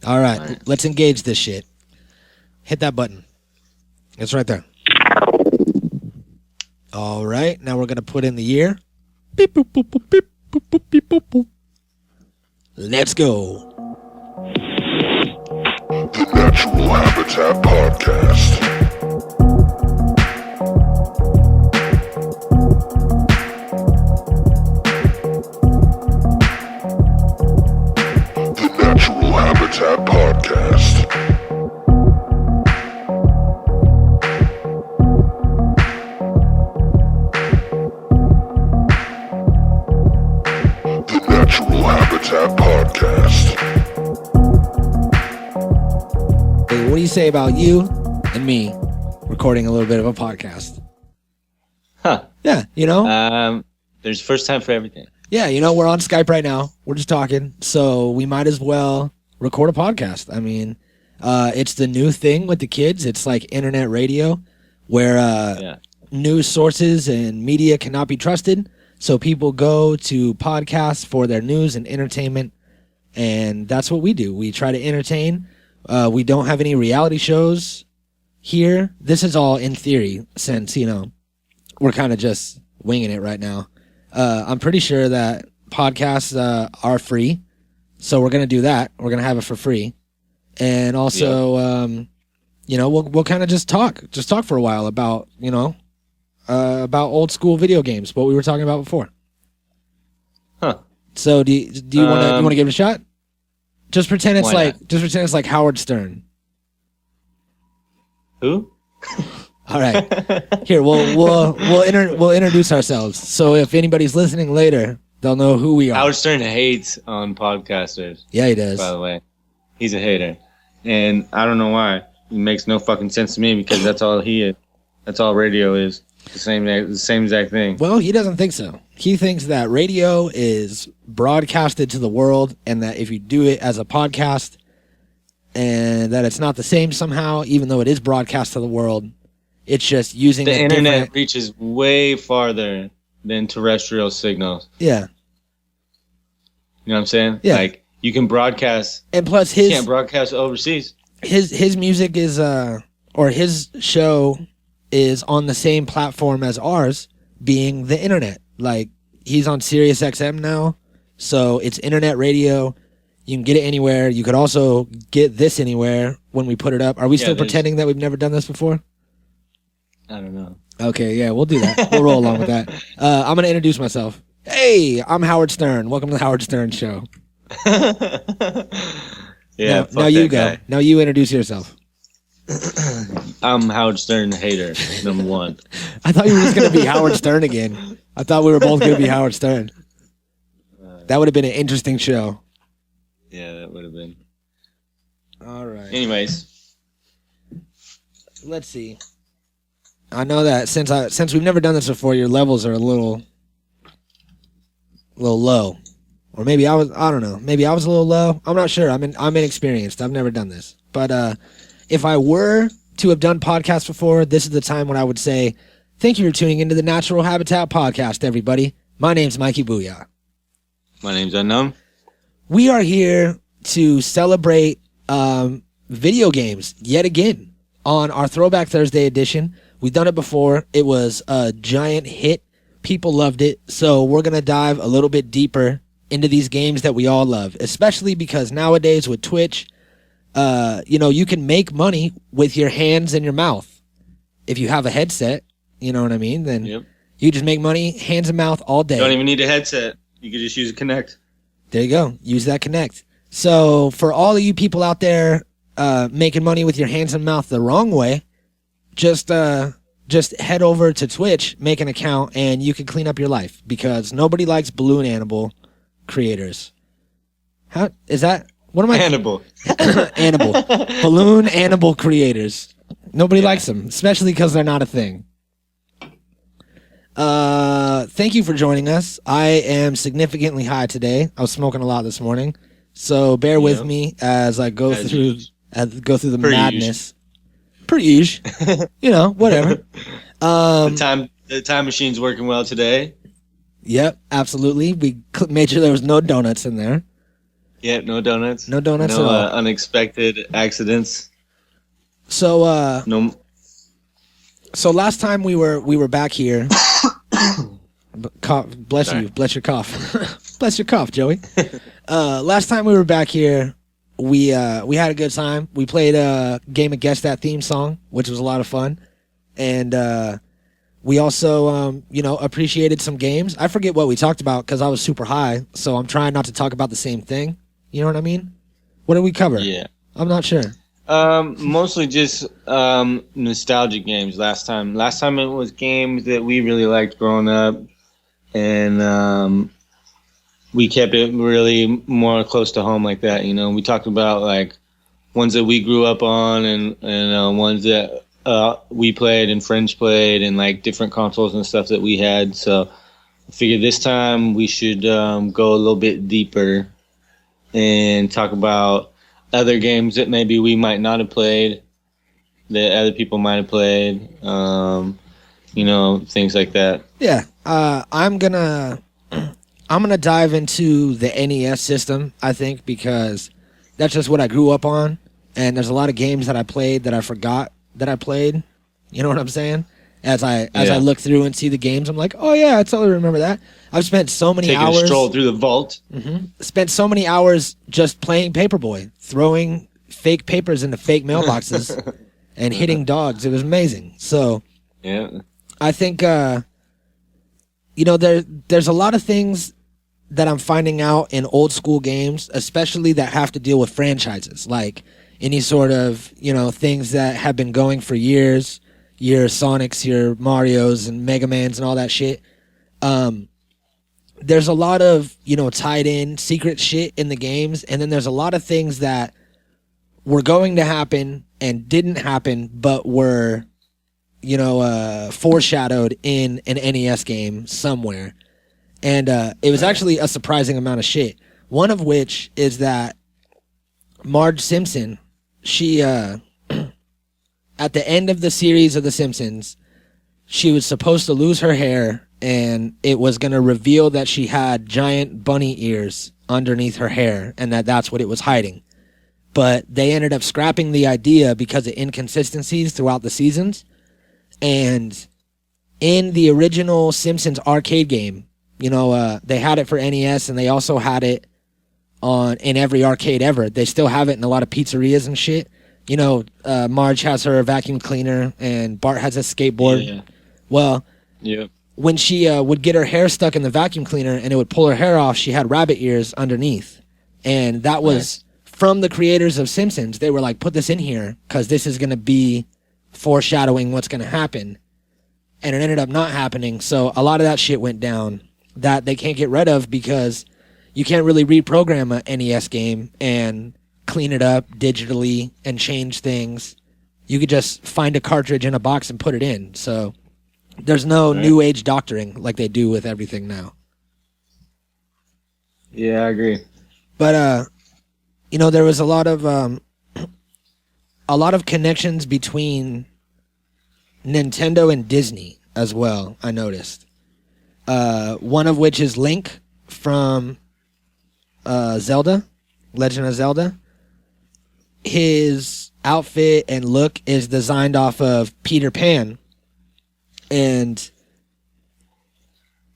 All right, let's engage this shit. Hit that button. It's right there. All right, now we're going to put in the year. Beep, boop, boop, boop, beep, boop, boop, beep, boop, boop. Let's go. The Natural Habitat Podcast. The Natural Habitat Podcast. The Natural Habitat Podcast. Hey, what do you say about you and me recording a little bit of a podcast? Huh. Yeah, you know? There's first time for everything. Yeah, you know, we're on Skype right now. We're just talking. So we might as well record a podcast. I mean, it's the new thing with the kids. It's like internet radio where news sources and media cannot be trusted. So people go to podcasts for their news and entertainment. And that's what we do. We try to entertain. We don't have any reality shows here. This is all in theory since, you know, we're kind of just winging it right now. I'm pretty sure that podcasts are free. So we're going to do that. We're going to have it for free. And also, you know, we'll kind of just talk for a while about, you know, about old school video games, what we were talking about before. Huh. So do you want to give it a shot? Just pretend it's Why not? like Howard Stern. Who? All right. Here, we'll introduce ourselves. So if anybody's listening later, they'll know who we are. Howard Stern hates on podcasters. Yeah, he does. By the way, he's a hater, and I don't know why. It makes no fucking sense to me because that's all he is. That's all radio is. The same exact thing. Well, he doesn't think so. He thinks that radio is broadcasted to the world, and that if you do it as a podcast, and that it's not the same somehow, even though it is broadcast to the world. It's just using the internet reaches way farther than terrestrial signals. Yeah. You know what I'm saying? Yeah. Like you can broadcast, and plus you can't broadcast overseas. His music is or his show is on the same platform as ours, being the internet. Like he's on Sirius XM now, so it's internet radio. You can get it anywhere. You could also get this anywhere when we put it up. Are we still pretending that we've never done this before? I don't know. Okay, yeah, we'll do that. We'll roll along with that. I'm going to introduce myself. Hey, I'm Howard Stern. Welcome to the Howard Stern Show. Yeah. Now you go. Guy. Now you introduce yourself. I'm Howard Stern hater, number one. I thought you were just going to be Howard Stern again. I thought we were both going to be Howard Stern. That would have been an interesting show. Yeah, that would have been. All right. Anyways. Let's see. I know that since we've never done this before, your levels are a little low. Or maybe I don't know. Maybe I was a little low. I'm not sure. I'm inexperienced. I've never done this. But if I were to have done podcasts before, this is the time when I would say, thank you for tuning into the Natural Habitat Podcast, everybody. My name's Mikey Booyah. My name's Unknown. We are here to celebrate video games yet again on our Throwback Thursday edition. We've done it before. It was a giant hit. People loved it. So we're going to dive a little bit deeper into these games that we all love, especially because nowadays with Twitch, you know, you can make money with your hands and your mouth. If you have a headset, you know what I mean? Then you just make money, hands and mouth all day. You don't even need a headset. You can just use a Kinect. There you go. Use that Kinect. So for all of you people out there making money with your hands and mouth the wrong way, just head over to Twitch, make an account, and you can clean up your life because nobody likes balloon animal creators. How is that? What am I? Animal. Animal. Balloon animal creators. Nobody likes them, especially because they're not a thing. Thank you for joining us. I am significantly high today. I was smoking a lot this morning, so bear with me as I go through the madness. Pretty easy. You know, whatever. The time machine's working well today. Yep, absolutely. We made sure there was no donuts in there. Yeah, no donuts. No donuts no, at all. Unexpected accidents. So No. So last time we were back here. Bless you. Bless your cough. Bless your cough, Joey. Last time we were back here, we had a good time. We played a game of Guess That theme song, which was a lot of fun, and we also appreciated some games. I forget what we talked about because I was super high, so I'm trying not to talk about the same thing. You know what I mean? What did we cover? Yeah. I'm not sure. Mostly just nostalgic games. Last time it was games that we really liked growing up, and we kept it really more close to home like that. We talked about like ones that we grew up on, and ones that we played and friends played, and like different consoles and stuff that we had. So I figured this time we should go a little bit deeper and talk about other games that maybe we might not have played, that other people might have played, things like that. Yeah, I'm gonna dive into the NES system, I think, because that's just what I grew up on, and there's a lot of games that I played that I forgot that I played. You know what I'm saying? As I look through and see the games, I'm like, oh yeah, I totally remember that. I've spent so many hours. Taking a stroll through the vault. Mm-hmm. Spent so many hours just playing Paperboy, throwing fake papers into fake mailboxes, and hitting dogs. It was amazing. So, yeah, I think there's a lot of things that I'm finding out in old school games, especially that have to deal with franchises, like any sort of things that have been going for years. Your Sonics, your Marios, and Mega Mans, and all that shit. There's a lot of tied in secret shit in the games, and then there's a lot of things that were going to happen and didn't happen, but were foreshadowed in an NES game somewhere. And it was actually a surprising amount of shit. One of which is that Marge Simpson, she at the end of the series of The Simpsons, she was supposed to lose her hair, and it was going to reveal that she had giant bunny ears underneath her hair, and that's what it was hiding. But they ended up scrapping the idea because of inconsistencies throughout the seasons. And in the original Simpsons arcade game, they had it for NES, and they also had it in every arcade ever. They still have it in a lot of pizzerias and shit. Marge has her vacuum cleaner, and Bart has a skateboard. Yeah. Well, yeah. When she would get her hair stuck in the vacuum cleaner and it would pull her hair off, she had rabbit ears underneath. And that was from the creators of Simpsons. They were like, put this in here because this is going to be foreshadowing what's going to happen. And it ended up not happening. So a lot of that shit went down that they can't get rid of because you can't really reprogram a NES game and clean it up digitally and change things. You could just find a cartridge in a box and put it in. So there's no new age doctoring like they do with everything now. Yeah, I agree. But there was a lot of connections between Nintendo and Disney as well, I noticed. One of which is Link from Zelda, Legend of Zelda. His outfit and look is designed off of Peter Pan. And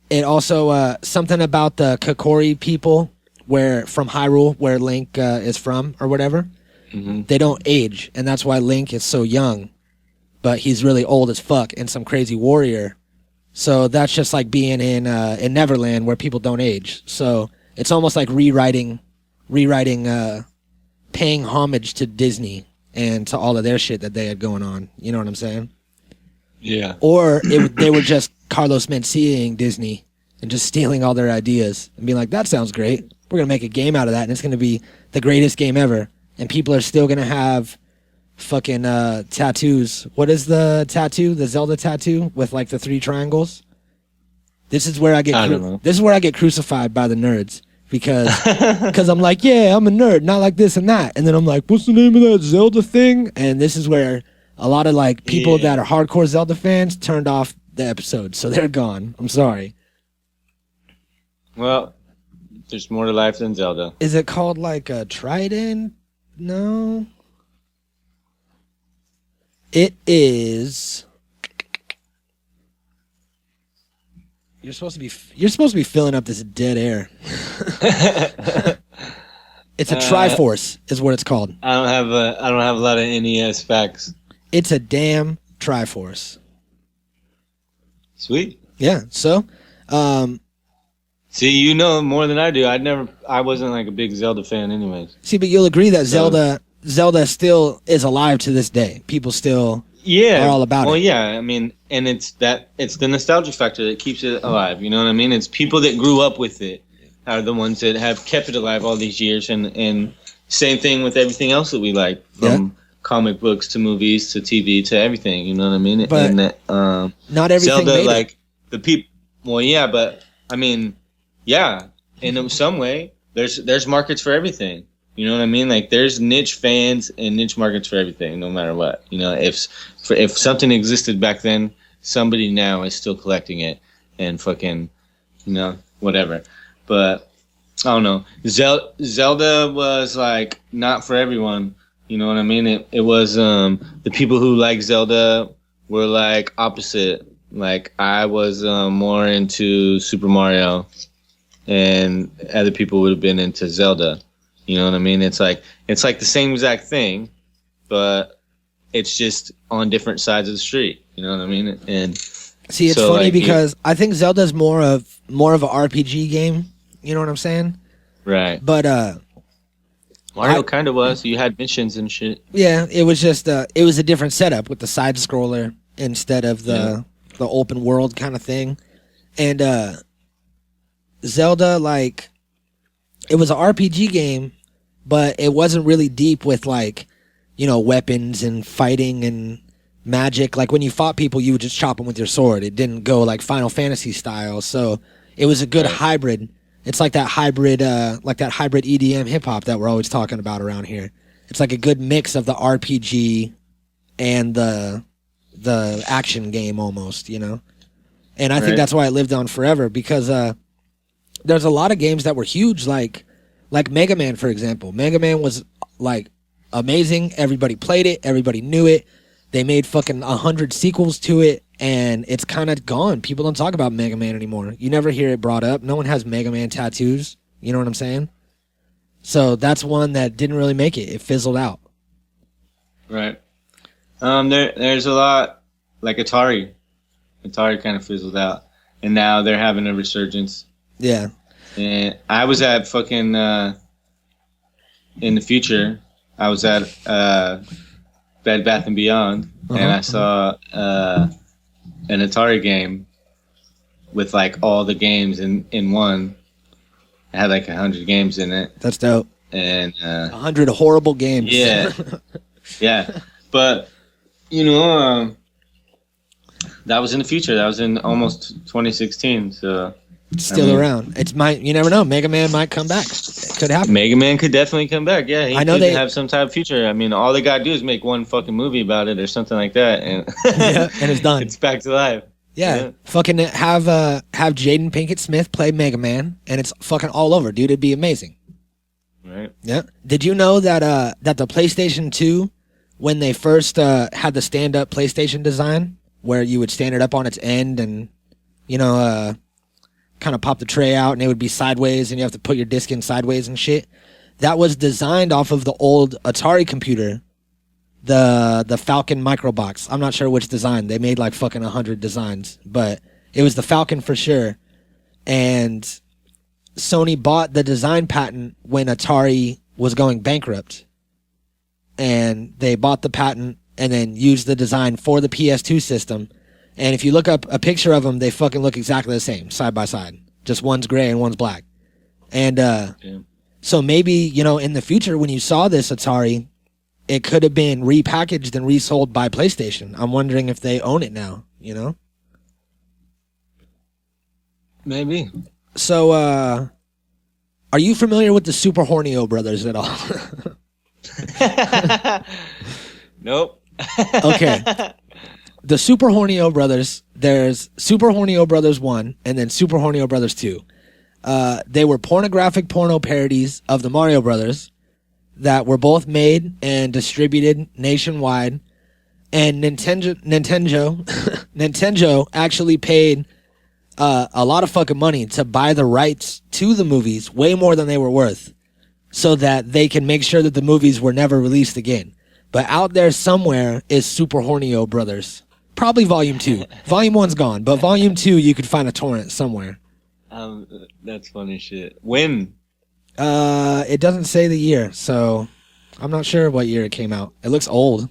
it also, something about the Kokori people from Hyrule, where Link is from or whatever, they don't age. And that's why Link is so young, but he's really old as fuck and some crazy warrior. So that's just like being in Neverland where people don't age. So it's almost like rewriting, paying homage to Disney and to all of their shit that they had going on. You know what I'm saying? Yeah. Or they were just Carlos Menciaing Disney and just stealing all their ideas and being like, that sounds great. We're going to make a game out of that, and it's going to be the greatest game ever. And people are still going to have fucking tattoos. What is the tattoo? The Zelda tattoo with like the 3 triangles? This is where I get crucified by the nerds. Because I'm like, yeah, I'm a nerd, not like this and that. And then I'm like, what's the name of that Zelda thing? And this is where a lot of like people that are hardcore Zelda fans turned off the episode. So they're gone. I'm sorry. Well, There's more to life than Zelda. Is it called like a Trident? No. It is. You're supposed to be filling up this dead air. It's a Triforce, is what it's called. I don't have a lot of NES facts. It's a damn Triforce. Sweet. Yeah. So, see, you know more than I do. I wasn't like a big Zelda fan, anyways. see, but you'll agree that Zelda still is alive to this day. People still are all about it. Well, yeah. I mean, and it's the nostalgia factor that keeps it alive. You know what I mean? It's people that grew up with it are the ones that have kept it alive all these years, and same thing with everything else that we like, from comic books to movies to TV to everything. You know what I mean? But and not everything Zelda, made like it. the people. Well, yeah, but I mean, yeah, in some way, there's markets for everything. You know what I mean? Like there's niche fans and niche markets for everything, no matter what. You know, if something existed back then, somebody now is still collecting it and fucking, you know, whatever. But I don't know. Zelda was like not for everyone. You know what I mean? It was the people who like Zelda were like opposite. Like I was more into Super Mario, and other people would have been into Zelda. You know what I mean? It's like the same exact thing, but it's just on different sides of the street. You know what I mean? And see, it's so, funny like, because I think Zelda's more of an RPG game. You know what I'm saying? Right. But Mario kind of was. You had missions and shit. yeah, it was just it was a different setup with the side scroller instead of the open world kind of thing. And Zelda, like, it was an RPG game, but it wasn't really deep with, like, you know, weapons and fighting and magic. Like when you fought people, you would just chop them with your sword. It didn't go like Final Fantasy style. So it was a good hybrid. It's like that hybrid EDM hip hop that we're always talking about around here. It's like a good mix of the RPG and the action game almost, you know? And I think that's why it lived on forever, because there's a lot of games that were huge, like Mega Man, for example. Mega Man was like amazing. Everybody played it. Everybody knew it. They made fucking 100 sequels to it, and it's kind of gone. People don't talk about Mega Man anymore. You never hear it brought up. No one has Mega Man tattoos. You know what I'm saying? So that's one that didn't really make it. It fizzled out. Right. There's a lot, like Atari. Atari kind of fizzled out, and now they're having a resurgence. Yeah. And I was at fucking in the future. I was at Bed Bath and Beyond, and I saw an Atari game with like all the games in one. It had like 100 games in it. That's dope. And 100 horrible games. Yeah, yeah. But you know, that was in the future. That was in almost 2016. So. It's still around. You never know. Mega Man might come back. It could happen. Mega Man could definitely come back. Yeah, he I know could have some type of future. I mean, all they gotta do is make one fucking movie about it or something like that, and and it's done. It's back to life. Yeah. Fucking have Jaden Pinkett Smith play Mega Man, and it's fucking all over, dude. It'd be amazing. Right. Yeah. Did you know that that the PlayStation 2, when they first had the stand-up PlayStation design, where you would stand it up on its end and, you know, kind of pop the tray out and it would be sideways and you have to put your disc in sideways and shit. That was designed off of the old Atari computer, the Falcon Microbox. I'm not sure which design. They made like fucking 100 designs, but it was the Falcon for sure. And Sony bought the design patent when Atari was going bankrupt. And they bought the patent and then used the design for the PS2 system. And if you look up a picture of them, they fucking look exactly the same, side by side. Just one's gray and one's black. And so maybe, you know, in the future when you saw this Atari, it could have been repackaged and resold by PlayStation. I'm wondering if they own it now, you know? Maybe. So, are you familiar with the Super Hornio brothers at all? Nope. Okay. The Super Hornio brothers, there's Super Hornio Brothers 1 and then Super Hornio Brothers 2. They were pornographic porno parodies of the Mario Brothers that were both made and distributed nationwide. And Nintendo actually paid a lot of fucking money to buy the rights to the movies, way more than they were worth, so that they can make sure that the movies were never released again. But out there somewhere is Super Hornio Brothers. Probably Volume 2. Volume 1's gone, but Volume 2 you could find a torrent somewhere. That's funny shit. When? It doesn't say the year, so I'm not sure what year it came out. It looks old.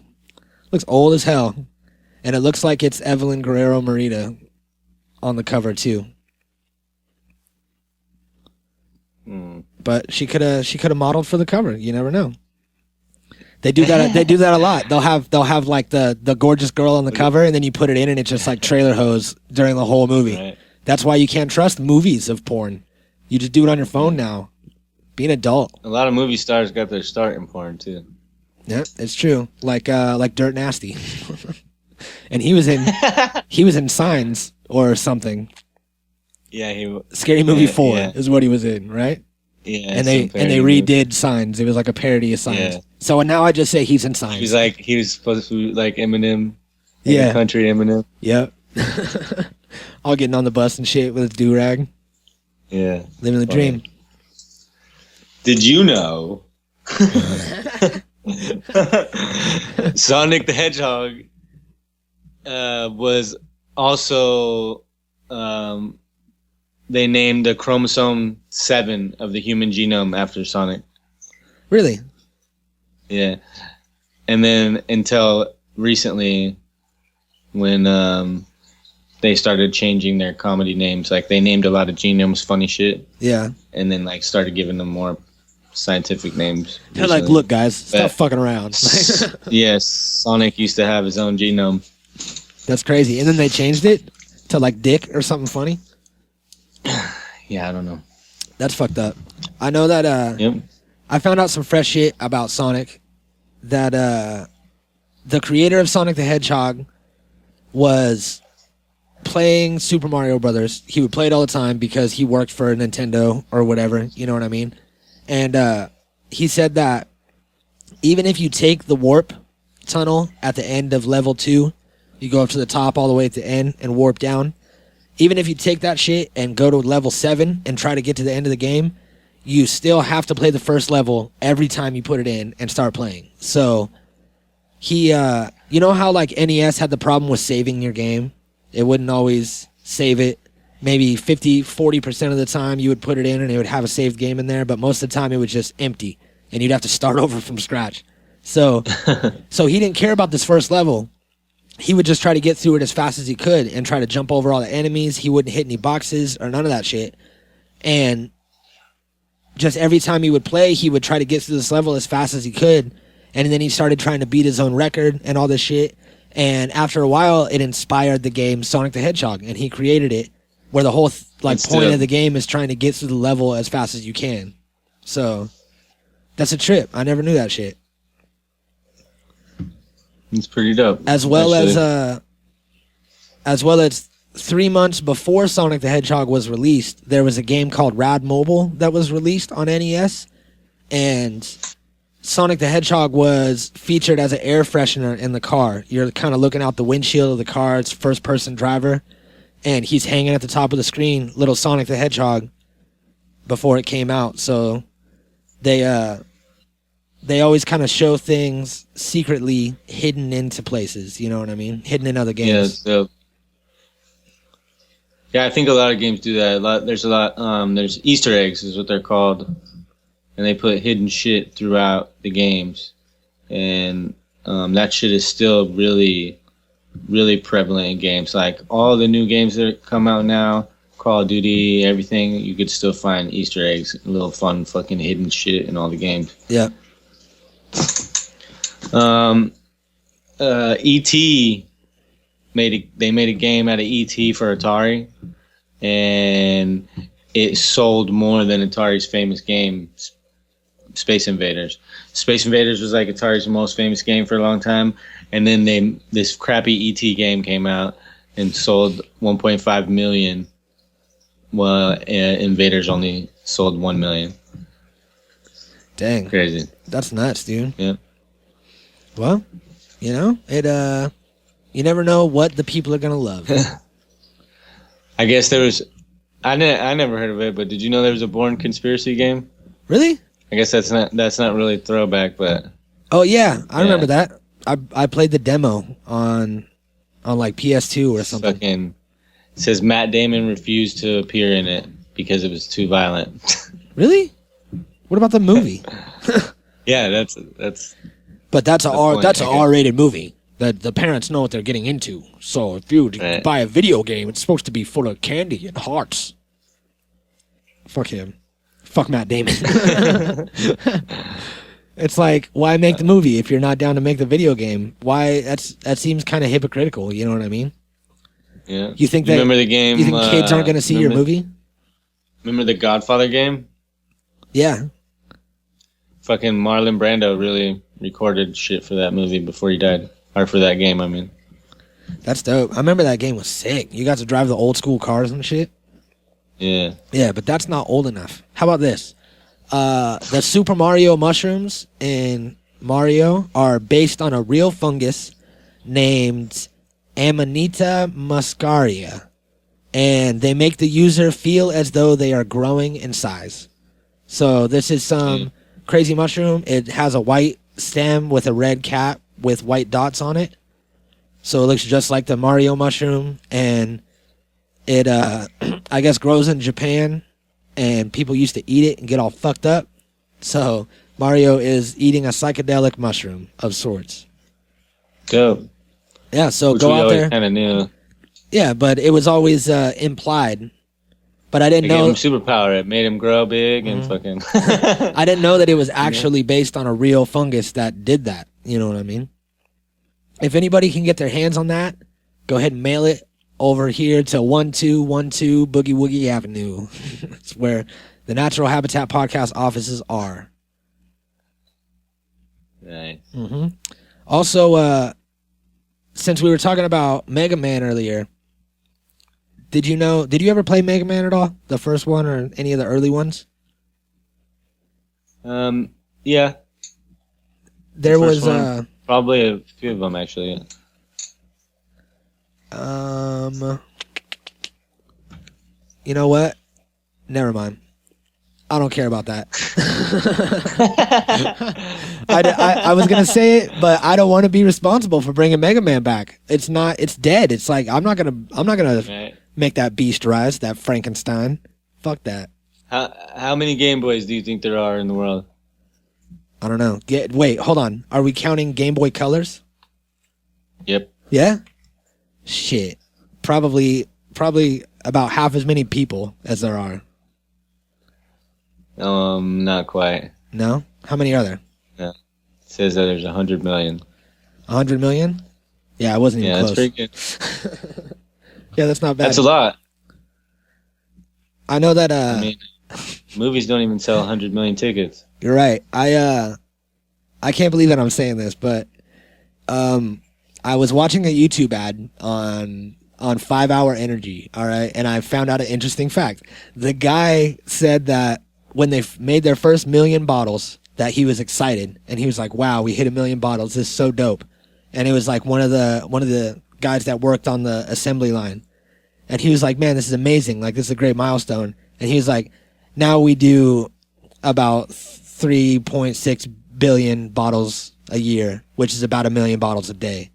Looks old as hell. And it looks like it's Evelyn Guerrero Morita on the cover too. But she could have modeled for the cover. You never know. They do that. They do that a lot. They'll have like the gorgeous girl on the cover, and then you put it in, and it's just like trailer hose during the whole movie. Right. That's why you can't trust movies of porn. You just do it on your phone now. Be an adult. A lot of movie stars got their start in porn too. Yeah, it's true. Like Dirt Nasty, and he was in Signs or something. Yeah, Scary Movie 4 is what he was in, right? Yeah, and they redid Signs. It was like a parody of Signs. Yeah. So now I just say he's in Signs. He was supposed to be like Eminem. Country Eminem. Yep. All getting on the bus and shit with a do-rag. Yeah. Living the dream. Did you know Sonic the Hedgehog was also they named the chromosome 7 of the human genome after Sonic. Really? Yeah. And then until recently when they started changing their comedy names, like they named a lot of genomes funny shit. Yeah. And then like started giving them more scientific names. They're like, look guys, stop fucking around. Yes, Sonic used to have his own genome. That's crazy. And then they changed it to like Dick or something funny. Yeah, I don't know. That's fucked up. I know that yep. I found out some fresh shit about Sonic, that the creator of Sonic the Hedgehog was playing Super Mario Brothers. He would play it all the time because he worked for Nintendo or whatever, you know what I mean? And he said that even if you take the warp tunnel at the end of level 2, you go up to the top all the way at the end and warp down. Even if you take that shit and go to level 7 and try to get to the end of the game, you still have to play the first level every time you put it in and start playing. So he, you know how like NES had the problem with saving your game? It wouldn't always save it. Maybe 40% of the time you would put it in and it would have a saved game in there, but most of the time it was just empty and you'd have to start over from scratch. So he didn't care about this first level. He would just try to get through it as fast as he could and try to jump over all the enemies. He wouldn't hit any boxes or none of that shit. And just every time he would play, he would try to get through this level as fast as he could. And then he started trying to beat his own record and all this shit. And after a while, it inspired the game Sonic the Hedgehog, and he created it, where the whole point of the game is trying to get through the level as fast as you can. So that's a trip. I never knew that shit. It's pretty dope. As well as 3 months before Sonic the Hedgehog was released, there was a game called Rad Mobile that was released on NES, and Sonic the Hedgehog was featured as an air freshener in the car. You're kind of looking out the windshield of the car. It's first-person driver, and he's hanging at the top of the screen, little Sonic the Hedgehog, before it came out. So they always kind of show things secretly hidden into places, you know what I mean? Hidden in other games. Yeah, it's dope. Yeah, I think a lot of games do that. There's Easter eggs is what they're called. And they put hidden shit throughout the games. And that shit is still really, really prevalent in games. Like all the new games that come out now, Call of Duty, everything, you could still find Easter eggs, little fun fucking hidden shit in all the games. Yeah. E.T. made a game out of E.T. for Atari, and it sold more than Atari's famous game, Space Invaders. Space Invaders was like Atari's most famous game for a long time, and then this crappy E.T. game came out and sold 1.5 million Invaders only sold 1 million. Dang. Crazy. That's nuts, dude. Yeah. Well, it you never know what the people are gonna love. I guess there was. I never heard of it, but did you know there was a Bourne conspiracy game? Really? I guess that's not really a throwback, but. Oh yeah, I remember that. I played the demo on like PS2 or something. Fucking it says Matt Damon refused to appear in it because it was too violent. Really? What about the movie? Yeah, that's. But that's an point, R-rated movie. That the parents know what they're getting into. So if you buy a video game, it's supposed to be full of candy and hearts. Fuck him. Fuck Matt Damon. It's like, why make the movie if you're not down to make the video game? Why? That seems kind of hypocritical. You know what I mean? Yeah. You think remember the game? You think kids aren't going to see your movie? Remember the Godfather game? Yeah. Fucking Marlon Brando really recorded shit for that movie before he died. Or for that game, I mean. That's dope. I remember that game was sick. You got to drive the old school cars and shit. Yeah. Yeah, but that's not old enough. How about this? The Super Mario mushrooms in Mario are based on a real fungus named Amanita muscaria. And they make the user feel as though they are growing in size. So this is some crazy mushroom. It has a white stem with a red cap with white dots on it. So it looks just like the Mario mushroom. And it, I guess, grows in Japan. And people used to eat it and get all fucked up. So Mario is eating a psychedelic mushroom of sorts. Dope. Yeah, so Which go we out always there. kind of knew. Yeah, but it was always implied. But I didn't It know. gave him superpower. It made him grow big and fucking. I didn't know that it was actually based on a real fungus that did that. You know what I mean? If anybody can get their hands on that, go ahead and mail it over here to 1212 Boogie Woogie Avenue. It's where the Natural Habitat Podcast offices are. Nice. Mm-hmm. Also, since we were talking about Mega Man earlier, did you ever play Mega Man at all? The first one or any of the early ones? Yeah. There First was one, probably a few of them actually. You know what? Never mind. I don't care about that. I was gonna say it, but I don't want to be responsible for bringing Mega Man back. It's dead. It's like I'm not gonna Right. make that beast rise, that Frankenstein. Fuck that. How many Game Boys do you think there are in the world? I don't know. Wait, hold on. Are we counting Game Boy Colors? Yep. Yeah? Shit. Probably about half as many people as there are. Not quite. No? How many are there? No. It says that there's 100 million. 100 million? Yeah, I wasn't even Yeah, close. that's pretty good. Yeah, that's not bad. That's a lot. I know that I mean, movies don't even sell 100 million tickets. you're right. I can't believe that I'm saying this, but I was watching a YouTube ad on 5 Hour Energy, all right, and I found out an interesting fact. The guy said that when they made their first 1 million bottles, that he was excited, and he was like, "Wow, we hit 1 million bottles! This is so dope!" And it was like one of the guys that worked on the assembly line, and he was like, "Man, this is amazing! Like, this is a great milestone." And he was like, "Now we do about 3.6 billion bottles a year, which is about 1 million bottles a day."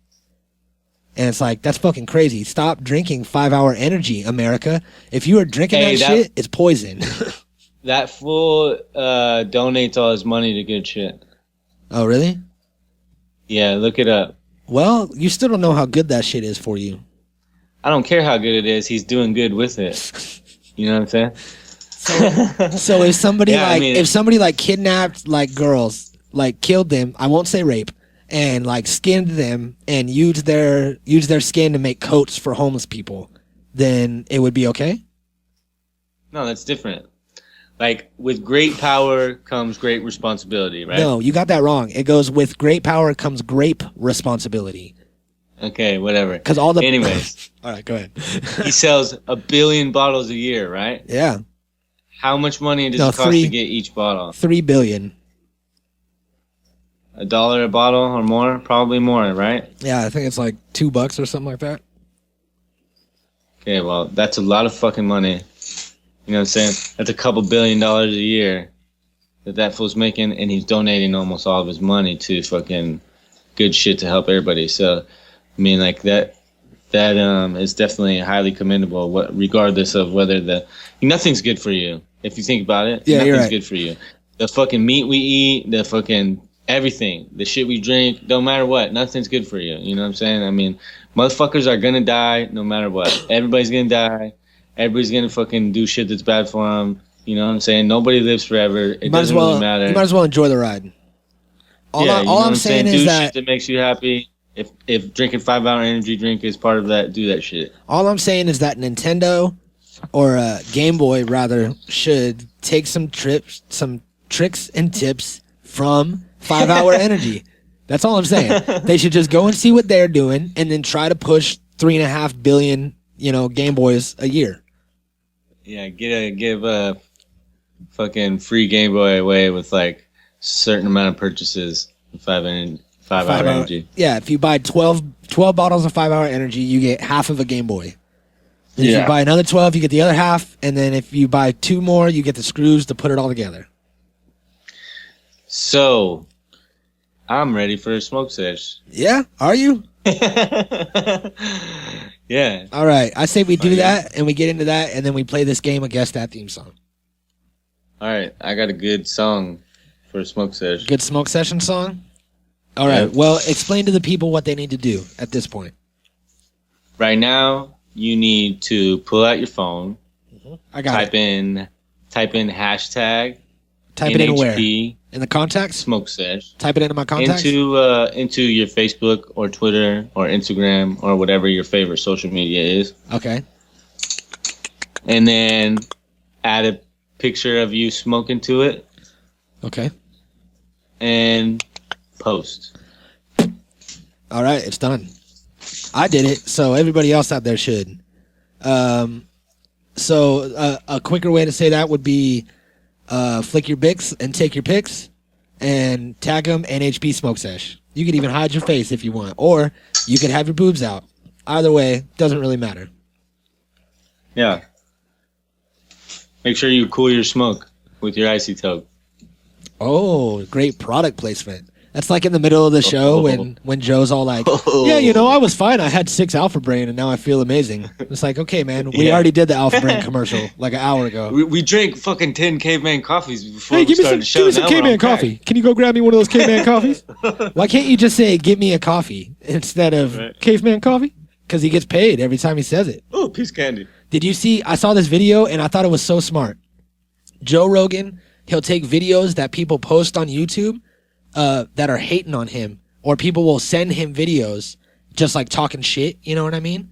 And it's like, that's fucking crazy. Stop drinking 5 Hour Energy, America. If you are drinking that shit, it's poison. That fool donates all his money to good shit. Oh, really? Yeah, look it up. Well, you still don't know how good that shit is for you. I don't care how good it is. He's doing good with it. You know what I'm saying? So if somebody Yeah, if somebody kidnapped girls, killed them, I won't say rape, and skinned them and used their skin to make coats for homeless people, then it would be okay? No, that's different. With great power comes great responsibility, right? No, you got that wrong. It goes with great power comes grape responsibility. Okay, whatever. Because all the anyways, all right, go ahead. he sells 1 billion bottles a year, right? Yeah. How much money does it cost to get each bottle? 3 billion. $1 a bottle or more? Probably more, right? Yeah, I think it's like $2 or something like that. Okay, well, that's a lot of fucking money. You know what I'm saying? That's a couple $2 billion a year that fool's making, and he's donating almost all of his money to fucking good shit to help everybody. So, I mean, like that is definitely highly commendable. Regardless of whether nothing's good for you. If you think about it, yeah, nothing's you're right. good for you. The fucking meat we eat, the fucking everything, the shit we drink, don't matter what, nothing's good for you. You know what I'm saying? I mean, motherfuckers are gonna die no matter what. Everybody's gonna die. Everybody's gonna fucking do shit that's bad for them. You know what I'm saying? Nobody lives forever. It doesn't really matter. You might as well enjoy the ride. All I'm saying is do that shit that makes you happy. If drinking 5-hour energy drink is part of that, do that shit. All I'm saying is that Nintendo or Game Boy rather should take some tricks and tips from 5-hour energy. That's all I'm saying. They should just go and see what they're doing and then try to push 3.5 billion, Game Boys a year. Yeah, give a fucking free Game Boy away with like a certain amount of purchases. 5-hour energy. Yeah, if you buy 12 bottles of 5-hour energy, you get half of a Game Boy. And if you buy another 12, you get the other half. And then if you buy 2 more, you get the screws to put it all together. So, I'm ready for a smoke sesh. Yeah? Are you? Yeah. All right. I say we do that, and we get into that, and then we play this game against that theme song. All right. I got a good song for a smoke sesh. Good smoke session song? All right. Well, explain to the people what they need to do at this point. Right now, you need to pull out your phone. I got type in hashtag. Type NHP, it in where? In the contacts? Smoke sesh. Type it into my contacts? Into your Facebook or Twitter or Instagram or whatever your favorite social media is. Okay. And then add a picture of you smoking to it. Okay. And post. All right, it's done. I did it, so everybody else out there should. So a quicker way to say that would be flick your bics and take your pics and tag them NHP Smoke Sesh. You could even hide your face if you want, or you could have your boobs out. Either way, doesn't really matter. Yeah. Make sure you cool your smoke with your icy toke. Oh, great product placement. That's like in the middle of the show when Joe's all like, yeah, I was fine. I had 6 Alpha Brain and now I feel amazing. It's like, okay, man, we already did the Alpha Brain commercial like an hour ago. We drank fucking 10 caveman coffees before we started the show. Give me some caveman coffee. Can you go grab me one of those caveman coffees? Why can't you just say, give me a coffee instead of caveman coffee? Because he gets paid every time he says it. Oh, piece of candy. Did you see? I saw this video and I thought it was so smart. Joe Rogan, he'll take videos that people post on YouTube that are hating on him, or people will send him videos just like talking shit, you know what I mean?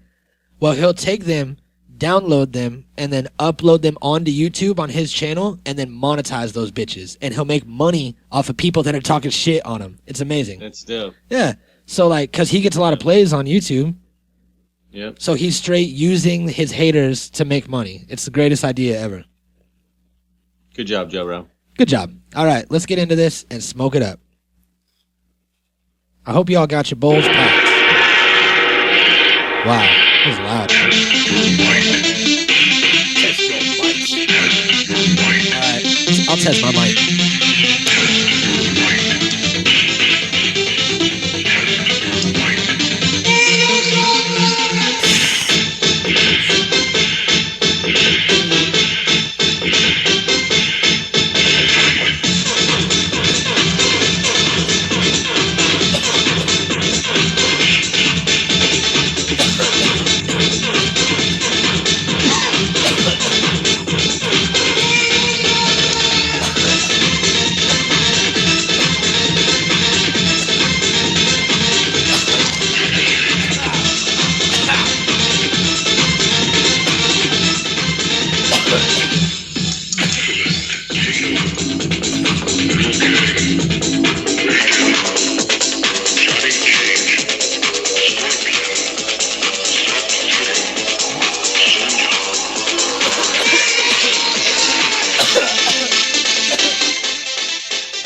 Well, he'll take them, download them, and then upload them onto YouTube on his channel, and then monetize those bitches. And he'll make money off of people that are talking shit on him. It's amazing. That's dope. Yeah. So like, cause he gets a lot of plays on YouTube. Yep. So he's straight using his haters to make money. It's the greatest idea ever. Good job, Joe Bro. Good job. All right, let's get into this and smoke it up. I hope y'all got your bowls packed. Wow, that was loud. All right, I'll test my mic.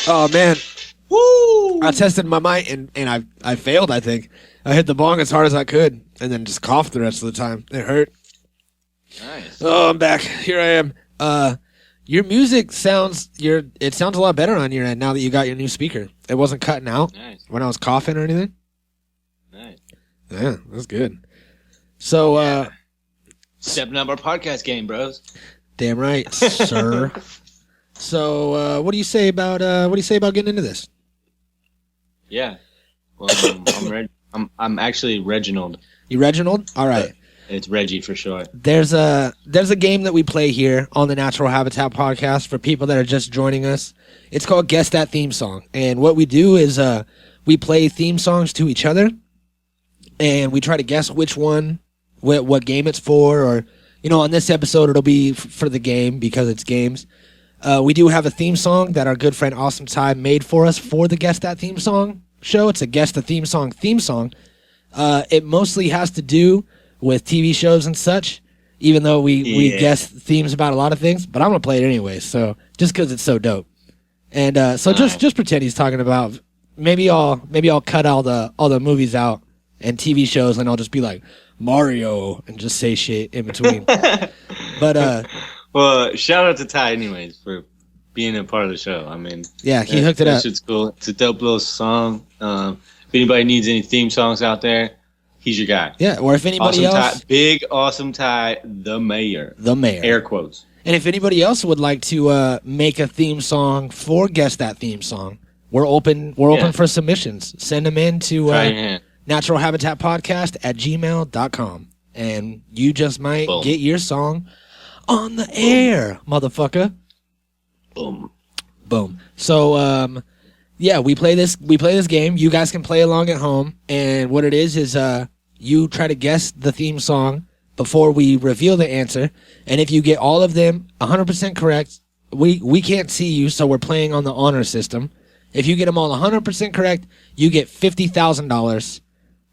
Oh man, Woo! I tested my mic and I failed. I think I hit the bong as hard as I could and then just coughed the rest of the time. It hurt. Nice. Oh, I'm back. Here I am. Your music sounds a lot better on your end now that you got your new speaker. It wasn't cutting out when I was coughing or anything. Nice. Yeah, that's good. So, stepping up our podcast game, bros. Damn right, sir. So, what do you say about getting into this? Yeah. Well, I'm Reg. I'm actually Reginald. You Reginald? All right. It's Reggie for sure. There's a game that we play here on the Natural Habitat podcast for people that are just joining us. It's called Guess That Theme Song. And what we do is we play theme songs to each other, and we try to guess which one, what game it's for, or, on this episode it'll be for the game because it's games. We do have a theme song that our good friend Awesome Ty made for us for the Guess That Theme Song show. It's a Guess the Theme Song theme song. It mostly has to do with TV shows and such, even though we guess themes about a lot of things, but I'm going to play it anyway, so just because it's so dope. And just pretend he's talking about, maybe I'll cut all the movies out and TV shows, and I'll just be like, Mario, and just say shit in between. But well, shout out to Ty anyways for being a part of the show. I mean, yeah, he hooked it up. It's cool. It's a dope little song. If anybody needs any theme songs out there, he's your guy. Yeah, or if anybody else... Big Awesome Ty, the mayor. The mayor. Air quotes. And if anybody else would like to make a theme song for Guess That Theme Song, we're open for submissions. Send them in to naturalhabitatpodcast@gmail.com. And you just might get your song on the air, motherfucker. Boom. Boom. So, yeah, we play this game. You guys can play along at home, and what it is you try to guess the theme song before we reveal the answer, and if you get all of them 100% correct, we can't see you, so we're playing on the honor system. If you get them all 100% correct, you get $50,000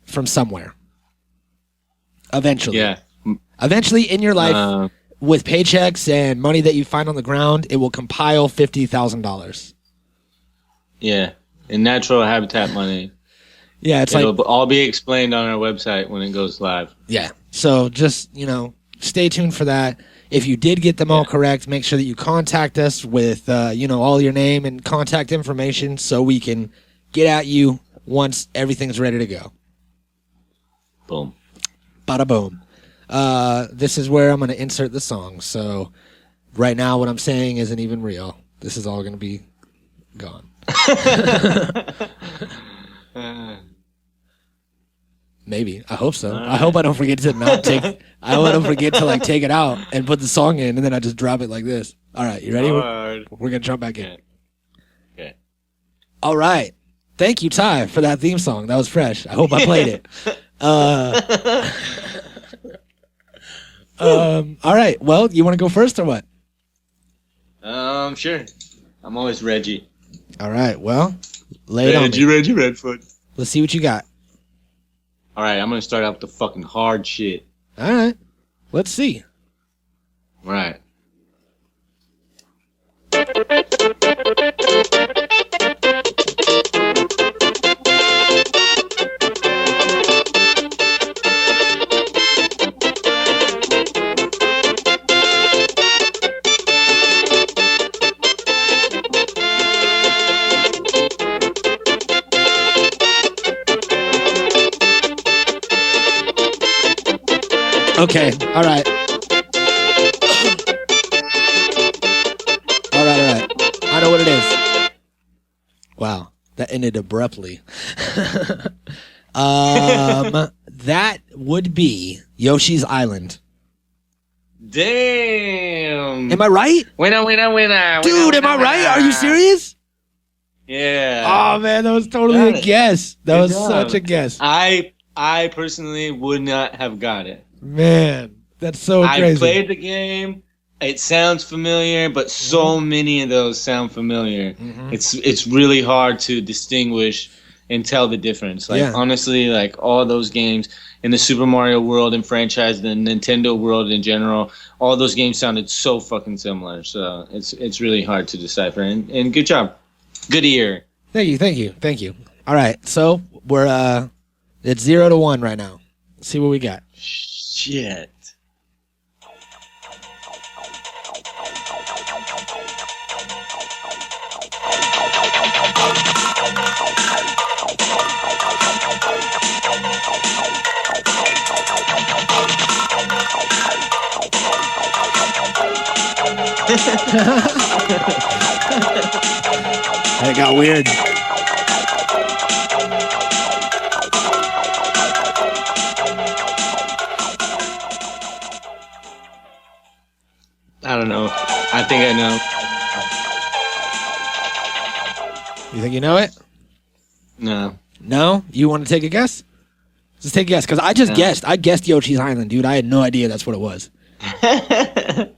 from somewhere. Eventually. Yeah. Eventually in your life, with paychecks and money that you find on the ground, it will compile $50,000. Yeah, in Natural Habitat money. Yeah, it'll all be explained on our website when it goes live. Yeah, so just, stay tuned for that. If you did get them all correct, make sure that you contact us with, all your name and contact information so we can get at you once everything's ready to go. Boom. Bada boom. This is where I'm going to insert the song. So right now what I'm saying isn't even real. This is all going to be gone. Maybe. I hope so. I hope I don't forget to take it out and put the song in, and then I just drop it like this. All right, you ready? We're gonna jump back in. Okay. All right. Thank you, Ty, for that theme song. That was fresh. I hope I played it. All right. Well, you want to go first or what? Sure. I'm always Reggie. All right. Well, lay it on me. Reggie Redfoot. Let's see what you got. All right. I'm gonna start out with the fucking hard shit. All right. Let's see. All right. Okay. All right. All right. I know what it is. Wow. That ended abruptly. That would be Yoshi's Island. Damn. Am I right? Winner. Dude, am I right? Are you serious? Yeah. Oh, man, that was totally a guess. That was such a guess. I personally would not have got it. Man, that's so crazy. I played the game. It sounds familiar, but so many of those sound familiar. Mm-hmm. It's really hard to distinguish and tell the difference. Honestly, all those games in the Super Mario world and franchise, the Nintendo world in general, all those games sounded so fucking similar. So it's really hard to decipher. And good job. Good ear. Thank you. All right, so we're it's 0-1 right now. Let's see what we got. Shit. It got weird. I don't know. I think I know. You think you know it? No. No? You want to take a guess? Just take a guess, because I just guessed. I guessed Yoshi's Island, dude. I had no idea that's what it was. I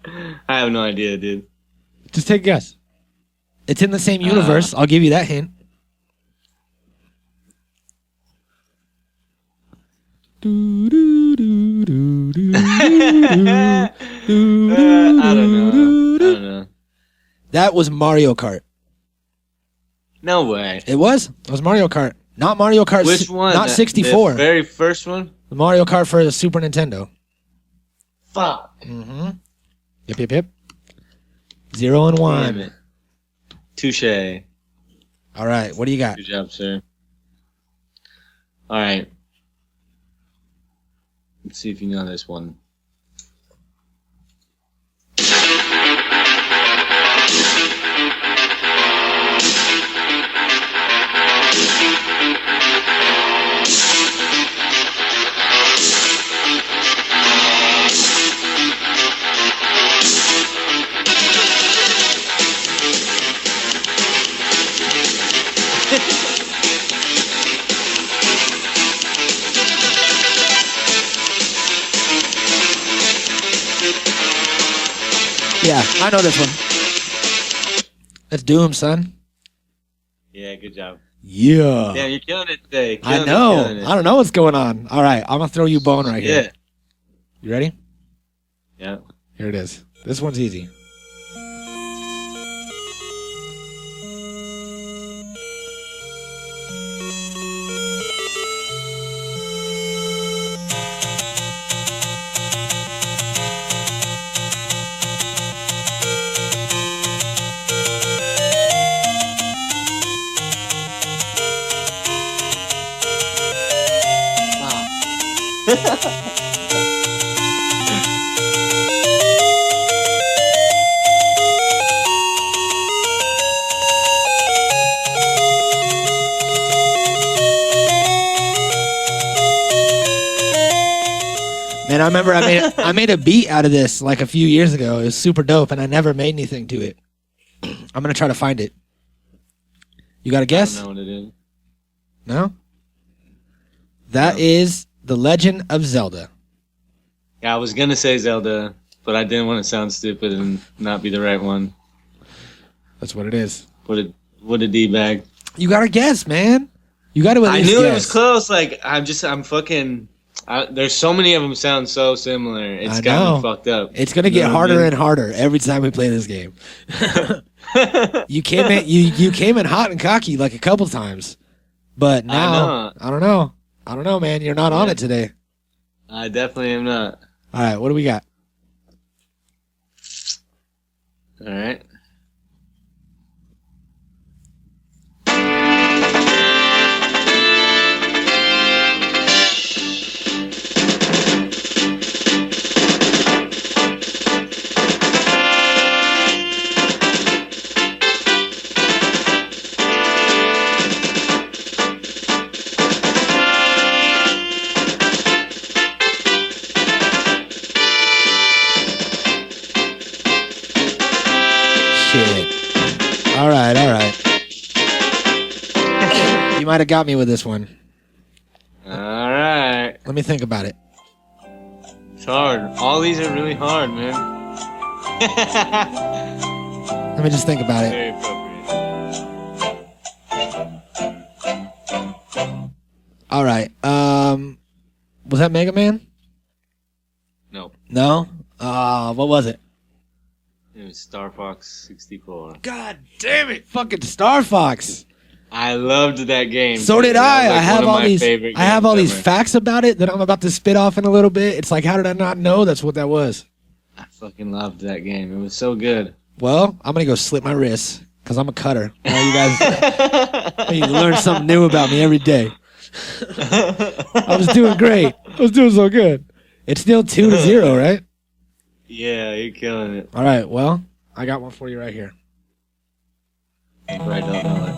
have no idea, dude. Just take a guess. It's in the same universe. I'll give you that hint. I don't know. That was Mario Kart. No way. It was? It was Mario Kart. Not Mario Kart. Which one? Not 64. The very first one? The Mario Kart for the Super Nintendo. Fuck. Mm-hmm. Yep. 0-1. Damn it. Touche. All right, what do you got? Good job, sir. All right. Let's see if you know this one. Yeah, I know this one. That's Doom, son. Yeah, good job. Yeah. Damn, you're killing it today. I know. I don't know what's going on. All right, I'm going to throw you a bone right here. Yeah. You ready? Yeah. Here it is. This one's easy. Man, I remember I made a beat out of this like a few years ago. It was super dope, and I never made anything to it. I'm gonna try to find it. You got a guess? I don't know what it is. No? That is The Legend of Zelda. Yeah, I was gonna say Zelda, but I didn't want to sound stupid and not be the right one. That's what it is. What a D-bag. You gotta guess, man. You gotta at least I knew guess. it was close. Like, I'm fucking... there's so many of them sound so similar. It's got me fucked up. It's gonna get harder and harder every time we play this game. You came in hot and cocky like a couple times, but now I don't know, man. You're not on it today. I definitely am not. All right, what do we got? All right. All right. You might have got me with this one. All right. Let me think about it. It's hard. All these are really hard, man. Let me just think about it. Very appropriate. All right. Was that Mega Man? No. No? What was it? It was Star Fox 64. God damn it, fucking Star Fox. I loved that game. So did I. I have all these. I have all these facts about it that I'm about to spit off in a little bit. It's like, how did I not know that's what that was? I fucking loved that game. It was so good. Well, I'm gonna go slit my wrists because I'm a cutter. Now you guys, you learn something new about me every day. I was doing great. I was doing so good. It's still 2-0, right? Yeah, you're killing it. All right. Well, I got one for you right here. I don't know it.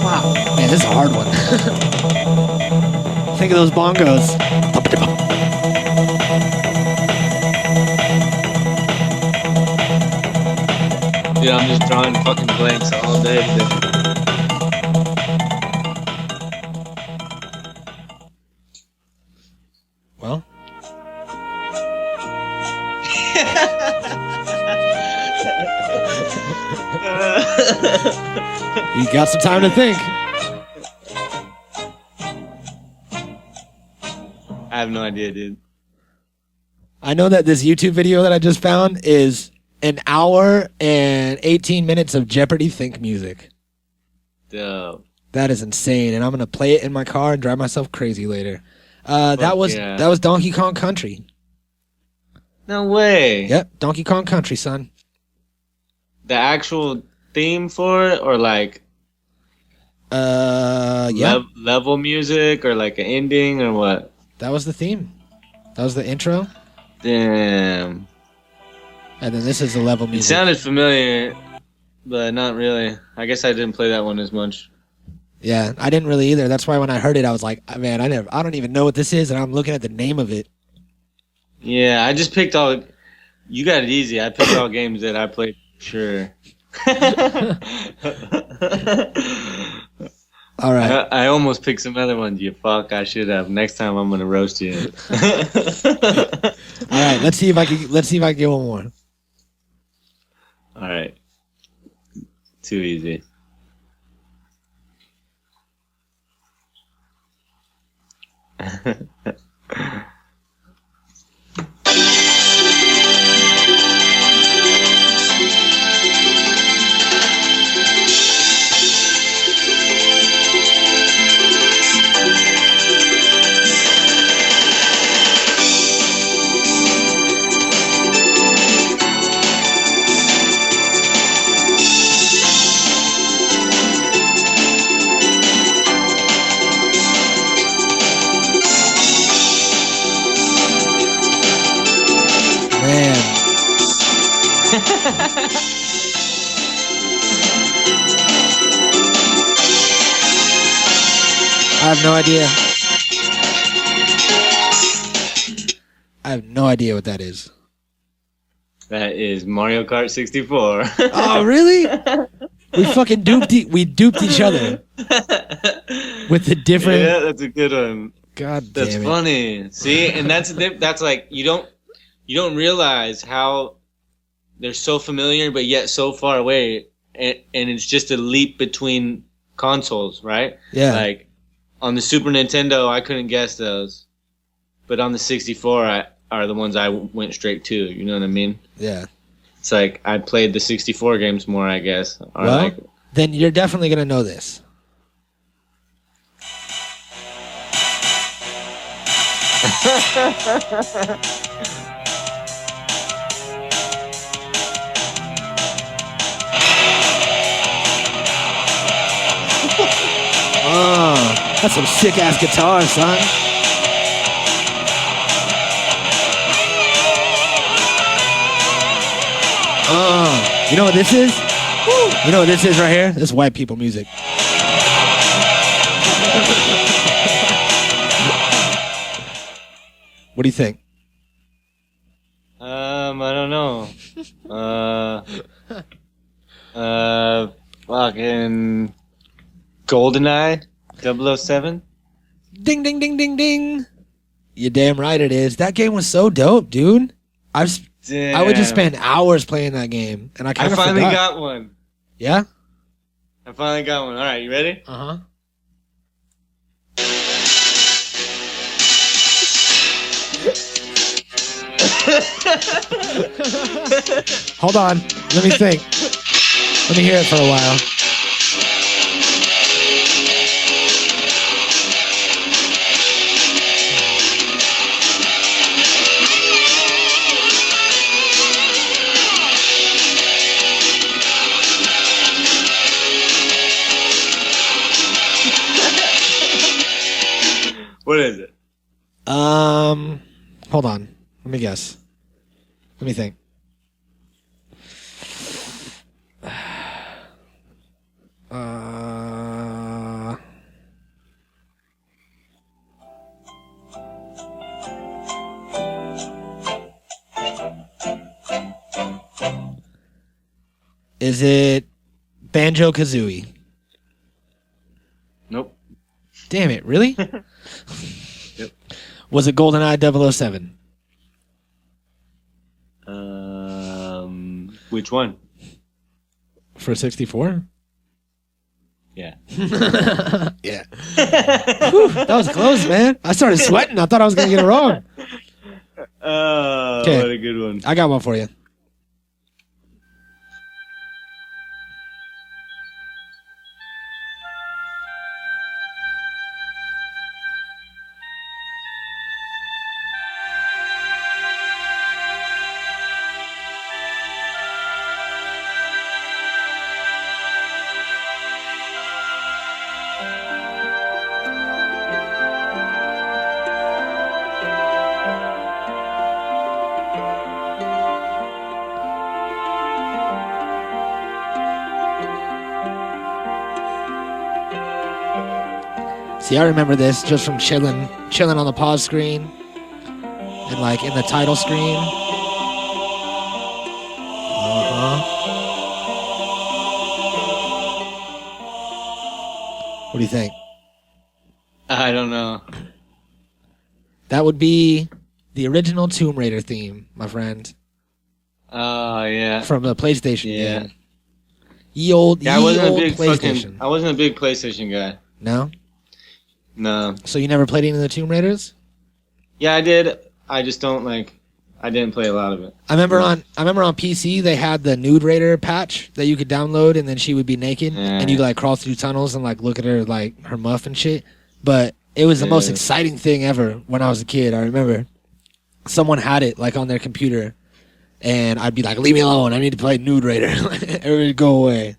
Wow. Man, this is a hard one. Think of those bongos. Dude, I'm just drawing fucking blanks all day today. Well. You got some time to think. I have no idea, dude. I know that this YouTube video that I just found is an hour and 18 minutes of Jeopardy think music. Dope. That is insane, and I'm gonna play it in my car and drive myself crazy later. That was Donkey Kong Country. No way. Yep, Donkey Kong Country, son. The actual theme for it, or like yeah, level music, or like an ending, or what? That was the theme. That was the intro. Damn. And then this is the level It music. sounded familiar, but not really. I guess I didn't play that one as much. Yeah, I didn't really either. That's why when I heard it, I was like, man, I don't even know what this is, and I'm looking at the name of it. Yeah, I just picked all. You got it easy. I picked all games that I played. Sure. All right. I almost picked some other ones. You fuck. I should have. Next time I'm gonna roast you. All right. Let's see if I can get one more. All right. Too easy. Man. I have no idea. I have no idea what that is. That is Mario Kart 64. Oh, really? We fucking duped each other with the different. Yeah, that's a good one. God damn That's it. funny. See, and that's like you don't realize how they're so familiar but yet so far away, and it's just a leap between consoles, right? Yeah. Like on the Super Nintendo, I couldn't guess those, but on the 64, are the ones I went straight to. You know what I mean? Yeah. It's like I played the 64 games more, I guess. Or Well, like, then you're definitely gonna know this. Oh, that's some sick ass guitar, son. Oh, you know what this is? You know what this is right here? This is white people music. What do you think? I don't know. Fucking GoldenEye 007. Ding, ding, ding, ding, ding. You're damn right it is. That game was so dope, dude. Damn. I would just spend hours playing that game, and I kind of finally forgot. got one. Yeah? I finally got one. All right, you ready? Uh-huh. Hold on. Let me think. Let me hear it for a while. What is it? Hold on. Let me guess. Let me think. Is it Banjo-Kazooie? Nope. Damn it, really? Yep. Was it GoldenEye 007? Which one? For 64? Yeah. Yeah. Whew, that was close, man. I started sweating. I thought I was going to get it wrong. Oh, Okay. what a good one. I got one for you. See, I remember this just from chilling on the pause screen and like in the title screen. What do you think? I don't know. That would be the original Tomb Raider theme, my friend, Oh, yeah. from the PlayStation Yeah. game. Ye old Yeah, I wasn't a old big PlayStation. I wasn't a big PlayStation guy. No? No. So you never played any of the Tomb Raiders? Yeah, I did. I just don't I didn't play a lot of it. I remember on PC they had the Nude Raider patch that you could download, and then she would be naked, and you could like crawl through tunnels and like look at her like her muff and shit. But it was the most exciting thing ever when I was a kid. I remember someone had it like on their computer, and I'd be like, "Leave me alone! I need to play Nude Raider." Everybody go away.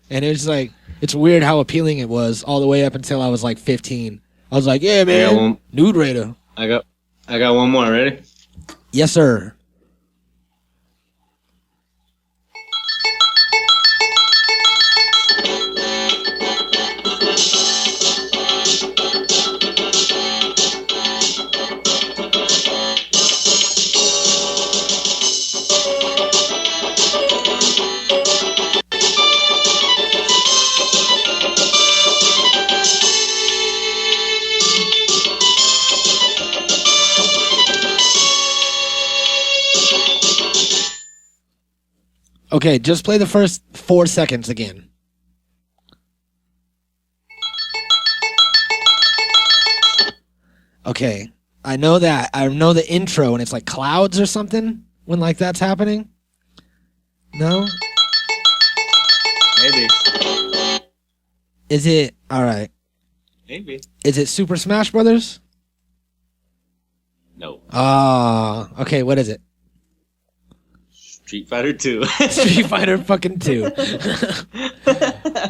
And it was like, it's weird how appealing it was all the way up until I was like 15. I was like, "Yeah, man, Nude Raider." I got one more. Ready? Yes, sir. Okay, just play the first 4 seconds again. Okay, I know that. I know the intro, and it's like clouds or something when like that's happening. No? Maybe. Is it all right? Maybe. Is it Super Smash Brothers? No. Ah, okay. What is it? Street Fighter 2. Street Fighter fucking 2.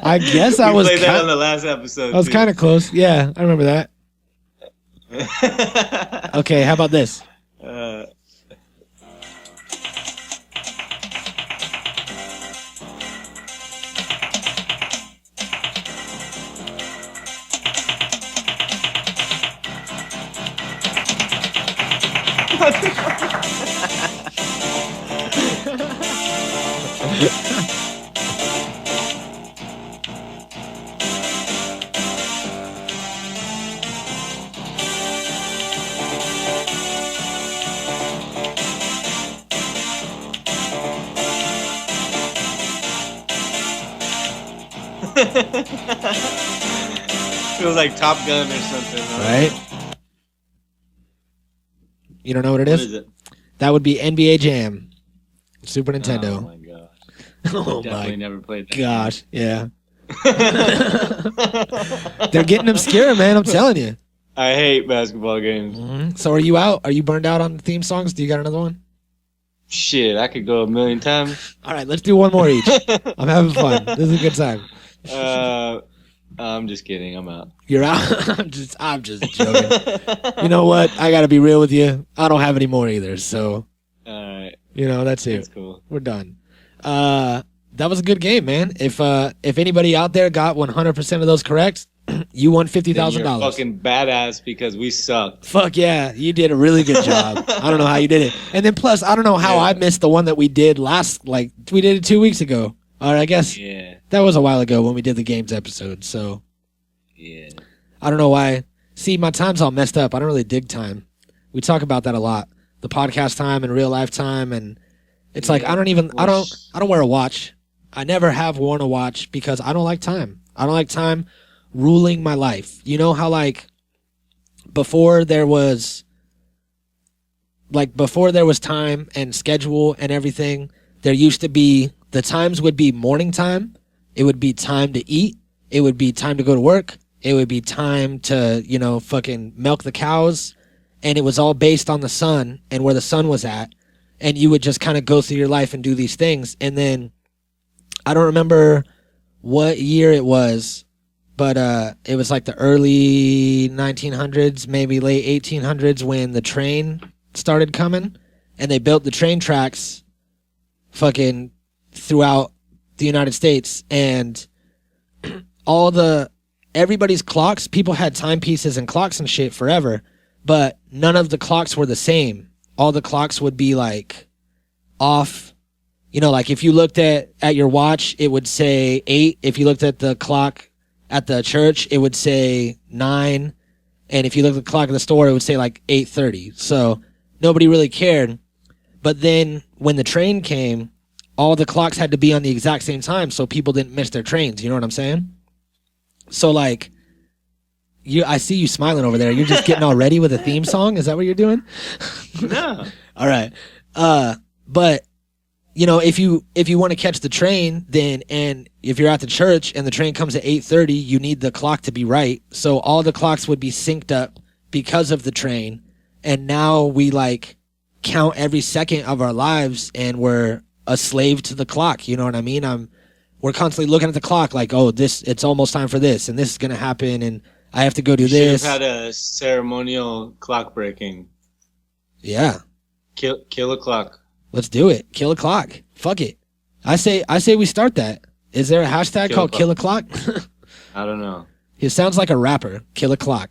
I guess I we was played that on the last episode. I was kind of close. Yeah, I remember that. Okay, how about this? Feels like Top Gun or something. Huh? Right? You don't know what it What is? is it? That would be NBA Jam. Super Oh Nintendo. my gosh. Oh Definitely my never played that. gosh. Yeah. They're getting obscure, man. I'm telling you. I hate basketball games. Mm-hmm. So are you out? Are you burned out on the theme songs? Do you got another one? Shit, I could go a million times. All right, let's do one more each. I'm having fun. This is a good time. I'm just kidding. I'm out. You're out. I'm just joking. You know what? I got to be real with you. I don't have any more either. So, All right. that's it. That's cool. We're done. That was a good game, man. If anybody out there got 100% of those correct, you won $50,000. You're fucking badass because we sucked. Fuck yeah, you did a really good job. I don't know how you did it. And then plus, I don't know how I missed the one that we did we did it 2 weeks ago. Or I guess that was a while ago when we did the games episode. So yeah, I don't know why. See, my time's all messed up. I don't really dig time. We talk about that a lot. The podcast time and real life time, and it's like I don't wear a watch. I never have worn a watch because I don't like time. I don't like time ruling my life. You know how before there was time and schedule and everything, there used to be the times would be morning time, it would be time to eat, it would be time to go to work, it would be time to, fucking milk the cows, and it was all based on the sun and where the sun was at, and you would just kind of go through your life and do these things. And then I don't remember what year it was, but it was like the early 1900s, maybe late 1800s, when the train started coming, and they built the train tracks fucking throughout the United States, and everybody's clocks, people had timepieces and clocks and shit forever, but none of the clocks were the same. All the clocks would be like off. Like if you looked at your watch, it would say 8. If you looked at the clock at the church, it would say 9. And if you looked at the clock at the store, it would say like 8:30. So nobody really cared. But then when the train came, all the clocks had to be on the exact same time so people didn't miss their trains. You know what I'm saying? So I see you smiling over there. You're just getting all ready with a theme song. Is that what you're doing? No. All right. But if you want to catch the train, then, and if you're at the church and the train comes at 8:30, you need the clock to be right. So all the clocks would be synced up because of the train. And now we count every second of our lives, and we're a slave to the clock. You know what I mean? We're constantly looking at the clock like, oh, it's almost time for this, and this is going to happen, and I have to go do this. Should have had a ceremonial clock breaking. Yeah. Kill a clock. Let's do it. Kill a clock. Fuck it. I say we start that. Is there a hashtag called Kill a Clock? I don't know. It sounds like a rapper. Kill a clock.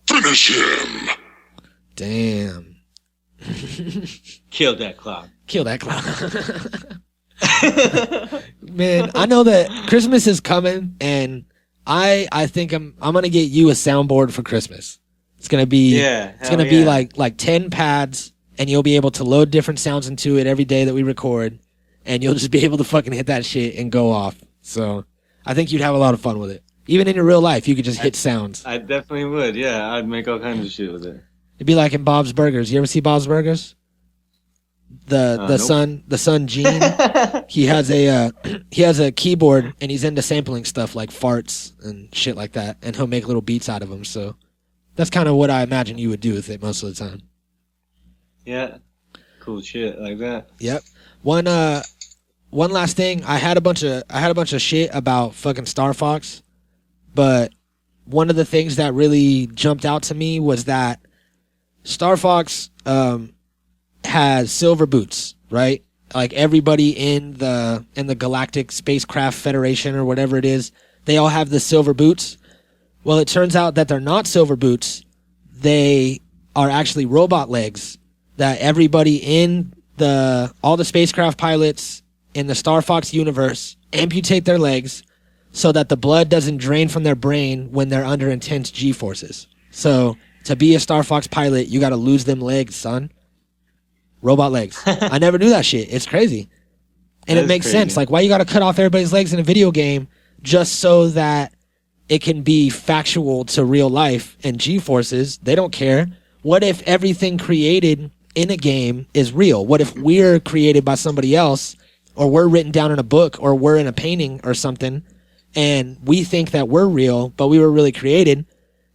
Finish him. Damn. Kill that clock. Kill that clock. Man, I know that Christmas is coming, and I think I'm gonna get you a soundboard for Christmas. It's gonna be be like 10 pads, and you'll be able to load different sounds into it every day that we record, and you'll just be able to fucking hit that shit and go off. So I think you'd have a lot of fun with it. Even in your real life, you could just hit sounds. I definitely would. Yeah, I'd make all kinds of shit with it. It'd be like in Bob's Burgers. You ever see Bob's Burgers? The son Gene, he has a keyboard, and he's into sampling stuff like farts and shit like that, and he'll make little beats out of them. So that's kind of what I imagine you would do with it most of the time. Yeah, cool shit like that. Yep. One last thing. I had a bunch of shit about fucking Star Fox, but one of the things that really jumped out to me was that Star Fox has silver boots, right? Like everybody in the Galactic Spacecraft Federation or whatever it is, they all have the silver boots. Well, it turns out that they're not silver boots. They are actually robot legs that everybody in all the spacecraft pilots in the Star Fox universe amputate their legs so that the blood doesn't drain from their brain when they're under intense G-forces. So to be a Star Fox pilot, you got to lose them legs, son. Robot legs. I never knew that shit. It's crazy. And it makes sense. Like, why you got to cut off everybody's legs in a video game just so that it can be factual to real life and G-forces. They don't care. What if everything created in a game is real? What if we're created by somebody else, or we're written down in a book, or we're in a painting or something, and we think that we're real, but we were really created?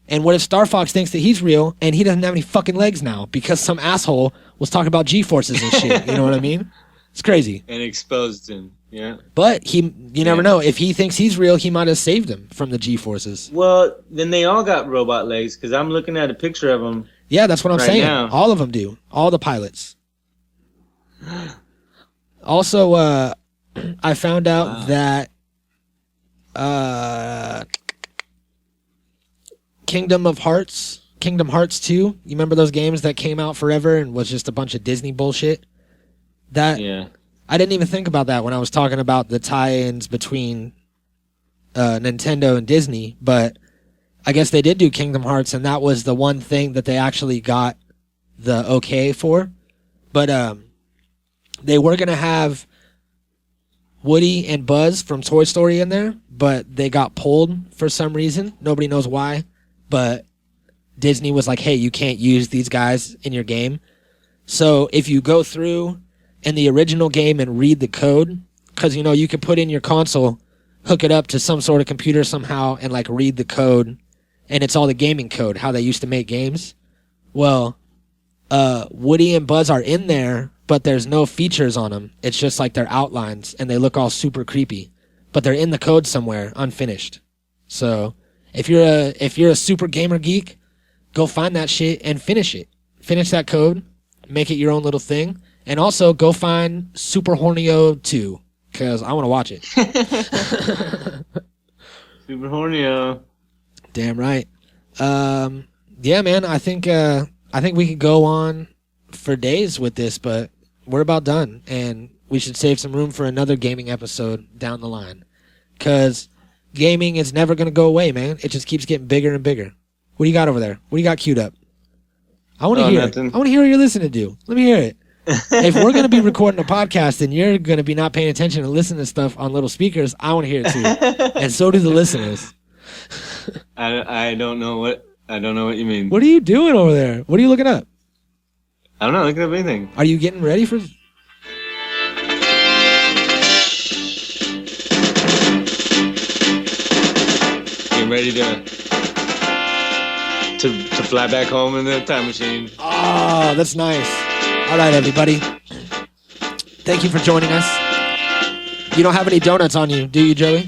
And what if Star Fox thinks that he's real and he doesn't have any fucking legs now because some asshole was talking about G-forces and shit? You know what I mean? It's crazy. And exposed him. Yeah. But you never know. If he thinks he's real, he might have saved him from the G-forces. Well, then they all got robot legs because I'm looking at a picture of them. Yeah, that's what I'm saying. Now. All of them do. All the pilots. Also, I found out that Kingdom Hearts 2, you remember those games that came out forever and was just a bunch of Disney bullshit? I didn't even think about that when I was talking about the tie-ins between Nintendo and Disney, but I guess they did do Kingdom Hearts, and that was the one thing that they actually got the okay for. But they were going to have Woody and Buzz from Toy Story in there, but they got pulled for some reason. Nobody knows why, but Disney was like, hey, you can't use these guys in your game. So if you go through in the original game and read the code, because, you could put in your console, hook it up to some sort of computer somehow, and, read the code, and it's all the gaming code, how they used to make games. Well, Woody and Buzz are in there, but there's no features on them. It's just their outlines, and they look all super creepy. But they're in the code somewhere, unfinished. So if you're a super gamer geek, go find that shit and finish it. Finish that code, make it your own little thing, and also go find Super Hornio 2, because I want to watch it. Super Hornio. Damn right. Yeah, man, I think we could go on for days with this, but we're about done, and we should save some room for another gaming episode down the line, because gaming is never going to go away, man. It just keeps getting bigger and bigger. What do you got over there? What do you got queued up? I want to hear nothing. it. I want to hear what you're listening to. Let me hear it. If we're going to be recording a podcast and you're going to be not paying attention and listening to stuff on little speakers, I want to hear it too. And so do the listeners. I don't know what you mean. What are you doing over there? What are you looking up? I'm not looking up anything. Are you getting ready for... Getting ready to fly back home in the time machine. Oh, that's nice. All right, everybody. Thank you for joining us. You don't have any donuts on you, do you, Joey?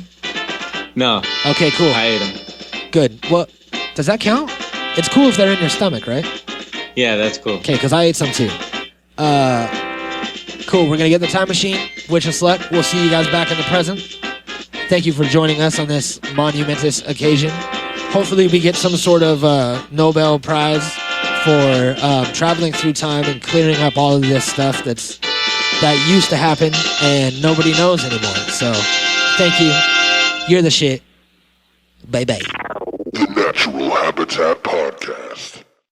No. Okay, cool. I ate them. Good. Well, does that count? It's cool if they're in your stomach, right? Yeah, that's cool. Okay, because I ate some too. Cool. We're going to get the time machine. Wish us luck. We'll see you guys back in the present. Thank you for joining us on this monumentous occasion. Hopefully we get some sort of Nobel Prize for traveling through time and clearing up all of this stuff that used to happen and nobody knows anymore. So, thank you. You're the shit. Bye-bye. The Natural Habitat Podcast.